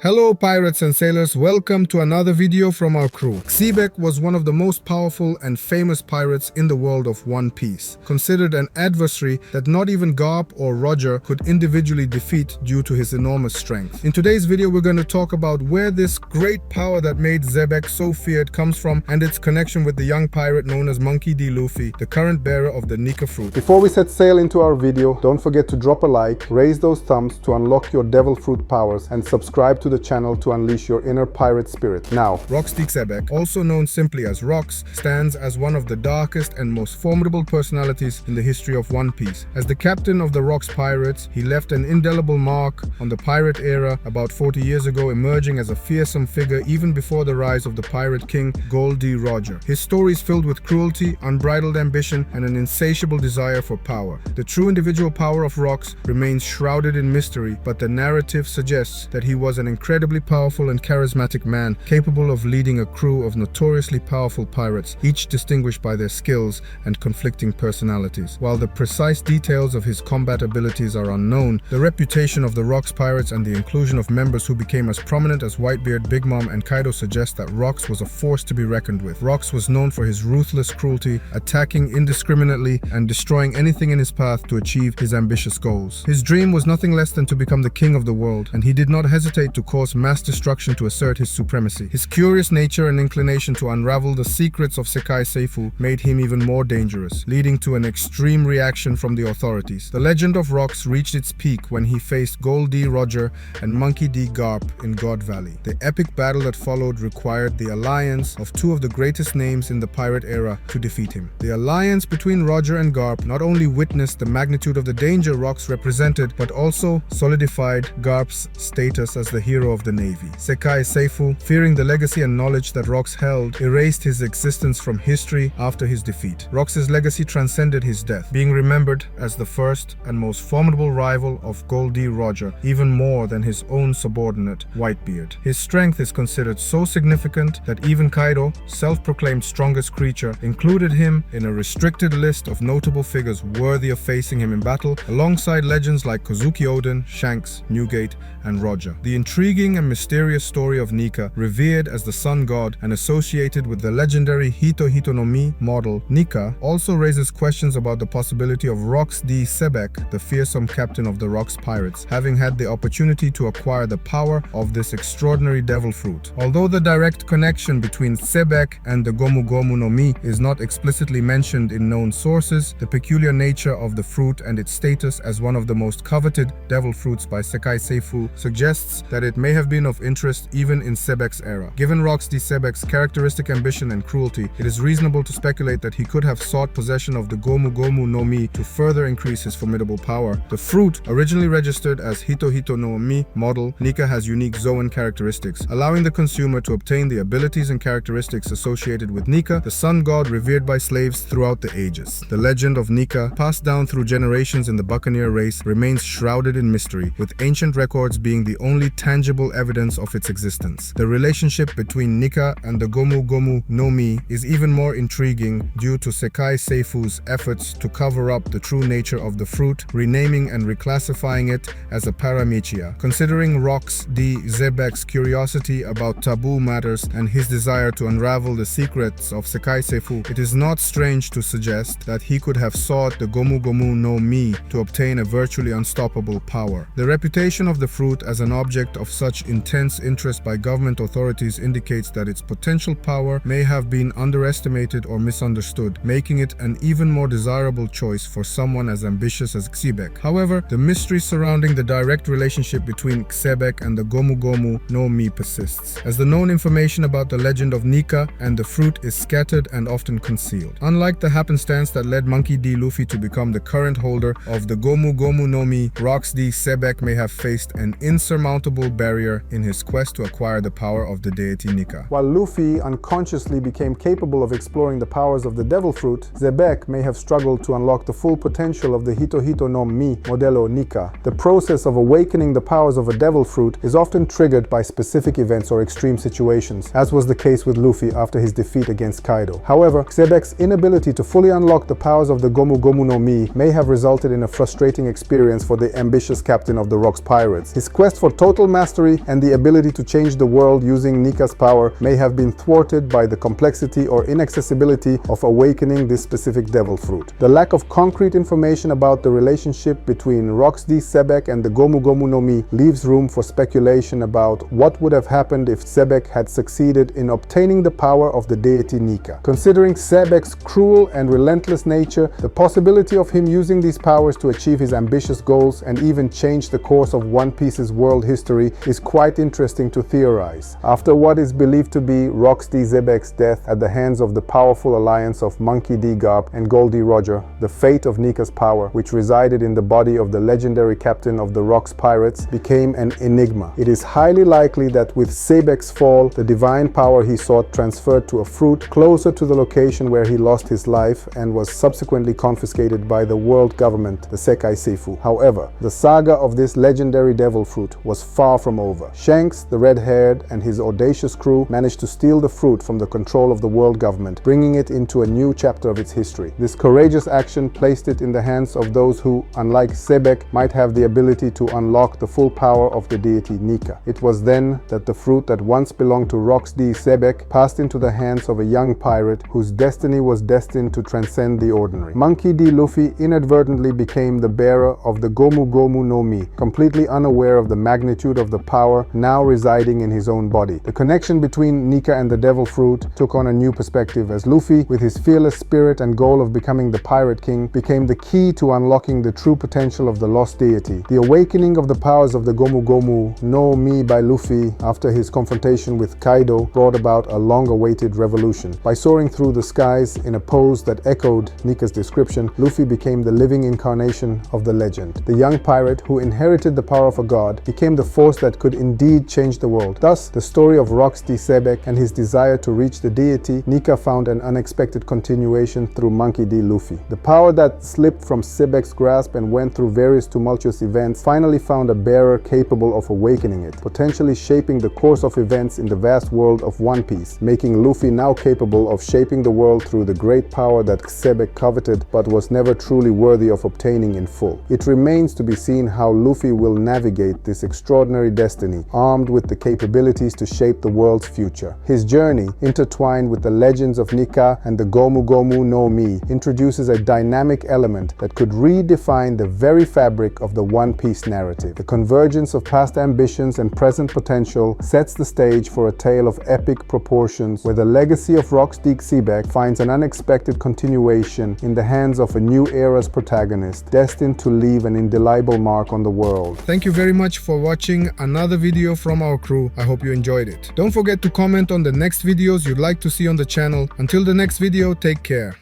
Hello pirates and sailors, welcome to another video from our crew. Xebec was one of the most powerful and famous pirates in the world of One Piece, considered an adversary that not even Garp or Roger could individually defeat due to his enormous strength. In today's video we're going to talk about where this great power that made Xebec so feared comes from and its connection with the young pirate known as Monkey D. Luffy, the current bearer of the Nika fruit. Before we set sail into our video, don't forget to drop a like, raise those thumbs to unlock your devil fruit powers, and subscribe to the channel to unleash your inner pirate spirit. Now, Rox D. Xebec, also known simply as Rox, stands as one of the darkest and most formidable personalities in the history of One Piece. As the captain of the Rox pirates, he left an indelible mark on the pirate era about 40 years ago, emerging as a fearsome figure even before the rise of the pirate king Gold D. Roger. His story is filled with cruelty, unbridled ambition, and an insatiable desire for power. The true individual power of Rox remains shrouded in mystery, but the narrative suggests that he was an incredibly powerful and charismatic man, capable of leading a crew of notoriously powerful pirates, each distinguished by their skills and conflicting personalities. While the precise details of his combat abilities are unknown, the reputation of the Rox pirates and the inclusion of members who became as prominent as Whitebeard, Big Mom, and Kaido suggest that Rox was a force to be reckoned with. Rox was known for his ruthless cruelty, attacking indiscriminately and destroying anything in his path to achieve his ambitious goals. His dream was nothing less than to become the king of the world, and he did not hesitate to cause mass destruction to assert his supremacy. His curious nature and inclination to unravel the secrets of Sekai Seifu made him even more dangerous, leading to an extreme reaction from the authorities. The legend of Rox reached its peak when he faced Gold D. Roger and Monkey D. Garp in God Valley. The epic battle that followed required the alliance of two of the greatest names in the pirate era to defeat him. The alliance between Roger and Garp not only witnessed the magnitude of the danger Rox represented, but also solidified Garp's status as the hero of the Navy. Sekai Seifu, fearing the legacy and knowledge that Rox held, erased his existence from history after his defeat. Rox's legacy transcended his death, being remembered as the first and most formidable rival of Gold D. Roger, even more than his own subordinate, Whitebeard. His strength is considered so significant that even Kaido, self-proclaimed strongest creature, included him in a restricted list of notable figures worthy of facing him in battle, alongside legends like Kozuki Oden, Shanks, Newgate, and Roger. The intriguing and mysterious story of Nika, revered as the sun god and associated with the legendary Hito Hito no Mi model Nika, also raises questions about the possibility of Rox D. Xebec, the fearsome captain of the Rox pirates, having had the opportunity to acquire the power of this extraordinary devil fruit. Although the direct connection between Xebec and the Gomu Gomu no Mi is not explicitly mentioned in known sources, the peculiar nature of the fruit and its status as one of the most coveted devil fruits by Sekai Seifu suggests that it may have been of interest even in Xebec's era. Given Rox D. Xebec's characteristic ambition and cruelty, it is reasonable to speculate that he could have sought possession of the Gomu Gomu no Mi to further increase his formidable power. The fruit, originally registered as Hito Hito no Mi model, Nika has unique Zoan characteristics, allowing the consumer to obtain the abilities and characteristics associated with Nika, the sun god revered by slaves throughout the ages. The legend of Nika, passed down through generations in the buccaneer race, remains shrouded in mystery, with ancient records being the only tangible evidence of its existence. The relationship between Nika and the Gomu Gomu no Mi is even more intriguing due to Sekai Seifu's efforts to cover up the true nature of the fruit, renaming and reclassifying it as a Paramichia. Considering Rox D. Xebec's curiosity about taboo matters and his desire to unravel the secrets of Sekai Seifu, it is not strange to suggest that he could have sought the Gomu Gomu no Mi to obtain a virtually unstoppable power. The reputation of the fruit as an object of such intense interest by government authorities indicates that its potential power may have been underestimated or misunderstood, making it an even more desirable choice for someone as ambitious as Xebec. However, the mystery surrounding the direct relationship between Xebec and the Gomu Gomu no Mi persists, as the known information about the legend of Nika and the fruit is scattered and often concealed. Unlike the happenstance that led Monkey D. Luffy to become the current holder of the Gomu Gomu no Mi, Rox D. Xebec may have faced an insurmountable barrier in his quest to acquire the power of the deity Nika. while Luffy unconsciously became capable of exploring the powers of the devil fruit, Xebec may have struggled to unlock the full potential of the Hito Hito no Mi Modelo Nika. The process of awakening the powers of a devil fruit is often triggered by specific events or extreme situations, as was the case with Luffy after his defeat against Kaido. However, Xebec's inability to fully unlock the powers of the Gomu Gomu no Mi may have resulted in a frustrating experience for the ambitious captain of the Rox pirates. His quest for total mastery mastery and the ability to change the world using Nika's power may have been thwarted by the complexity or inaccessibility of awakening this specific devil fruit. The lack of concrete information about the relationship between Roxy Xebec and the Gomu Gomu no Mi leaves room for speculation about what would have happened if Xebec had succeeded in obtaining the power of the deity Nika. Considering Xebec's cruel and relentless nature, the possibility of him using these powers to achieve his ambitious goals and even change the course of One Piece's world history is quite interesting to theorize. After what is believed to be Roxy Xebec's death at the hands of the powerful alliance of Monkey D. Garp and Goldie Roger, the fate of Nika's power, which resided in the body of the legendary captain of the Rocks pirates, became an enigma. It is highly likely that with Xebec's fall, the divine power he sought transferred to a fruit closer to the location where he lost his life and was subsequently confiscated by the world government, the Sekai Seifu. However, the saga of this legendary devil fruit was far from over. Shanks, the red-haired, and his audacious crew managed to steal the fruit from the control of the world government, bringing it into a new chapter of its history. This courageous action placed it in the hands of those who, unlike Xebec, might have the ability to unlock the full power of the deity Nika. It was then that the fruit that once belonged to Roxy Xebec passed into the hands of a young pirate whose destiny was destined to transcend the ordinary. Monkey D. Luffy inadvertently became the bearer of the Gomu Gomu no Mi, completely unaware of the magnitude of the power now residing in his own body. The connection between Nika and the devil fruit took on a new perspective as Luffy, with his fearless spirit and goal of becoming the Pirate King, became the key to unlocking the true potential of the lost deity. The awakening of the powers of the Gomu Gomu no Mi by Luffy after his confrontation with Kaido brought about a long-awaited revolution. By soaring through the skies in a pose that echoed Nika's description, Luffy became the living incarnation of the legend. The young pirate who inherited the power of a god became the force that could indeed change the world. Thus, the story of Roxy Xebec and his desire to reach the deity Nika found an unexpected continuation through Monkey D. Luffy. The power that slipped from Xebec's grasp and went through various tumultuous events finally found a bearer capable of awakening it, potentially shaping the course of events in the vast world of One Piece, making Luffy now capable of shaping the world through the great power that Xebec coveted but was never truly worthy of obtaining in full. It remains to be seen how Luffy will navigate this extraordinary destiny, armed with the capabilities to shape the world's future. His journey, intertwined with the legends of Nika and the Gomu Gomu no Mi, introduces a dynamic element that could redefine the very fabric of the One Piece narrative. The convergence of past ambitions and present potential sets the stage for a tale of epic proportions where the legacy of Roxy Xebec finds an unexpected continuation in the hands of a new era's protagonist, destined to leave an indelible mark on the world. Thank you very much for watching another video from our crew. I hope you enjoyed it. Don't forget to comment on the next videos you'd like to see on the channel. Until the next video, take care.